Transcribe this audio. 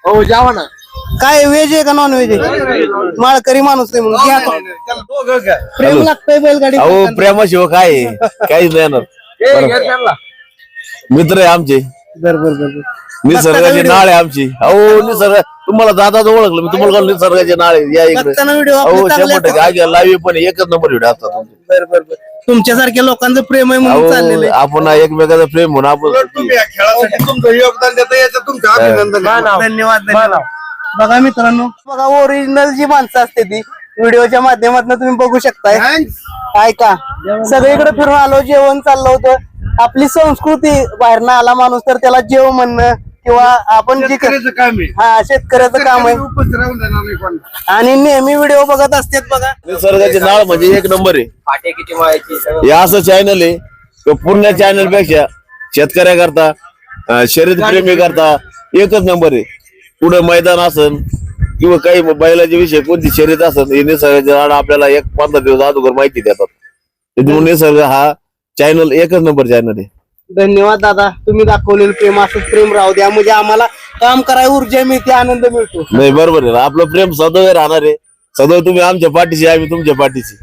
हो जावा ना. काय व्हेज आहे का नॉन व्हेज आहे? माळकरी माणूस आहे म्हणून घ्या तो. प्रेम लागतंय बैलगाडी अहो मालकांना. प्रेमाशिवाय काय आहे? काहीच नाही येणार. मित्र आहे आमचे, निसर्गाची नाळ आहे आमची. अहो निसर्ग तुम्हाला दादा ओळखलं मी तुम्हाला निसर्गाची नाळ आहे. या इकडे बघताना व्हिडिओ अहो 100% लाईव्ह पण एकच नंबर व्हिडिओ असतात. तुमच्यासारख्या लोकांचं प्रेम आहे म्हणून चाललेलं आहे. आपण एकमेकाचं प्रेम म्हणून आपण तुम्ही या खेळासाठी तुमचं योगदान देता याचं तुमचं अभिनंदन. धन्यवाद. बघा मित्रांनो, बघा ओरिजिनल जी माणसं असते ती व्हिडिओच्या माध्यमातून तुम्ही बघू शकताय. ऐका, सगळीकडे फिरून आलो, जेवण चाललं होतं. आपली संस्कृती बाहेरनं आला माणूस तर त्याला जेव म्हणणं किंवा आपण जे काम आहे. हा शेतकऱ्याचं काम आहे. उपस्थित राहून देणार नाही कोण. आणि नेहमी व्हिडिओ बघत असतात बघा. निसर्गाची नाळ म्हणजे एक नंबर आहे. फाटे किती माहिती हे असं चॅनल आहे की पूर्ण चॅनल पेक्षा शेतकऱ्याकरता शर्यत प्रेमी करता एकच नंबर आहे. पुढे मैदान असन किंवा काही बैलाच्या विषय कोणती शर्यत असन हे निसर्गाचे नाळ आपल्याला 15 दिवस अगोदर माहिती देतात. त्याच्यामुळे निसर्ग हा चॅनल एकच नंबर चॅनल आहे. धन्यवाद दादा, तुम्ही दाखवलेलं प्रेम असंच प्रेम राहू द्या. म्हणजे आम्हाला काम करायला ऊर्जा मिळते, आनंद मिळतो. नाही बरोबर आहे ना, आपलं प्रेम सदैव राहणार आहे. सदैव तुम्ही आमच्या पाठीशी, आम्ही तुमच्या पाठीशी.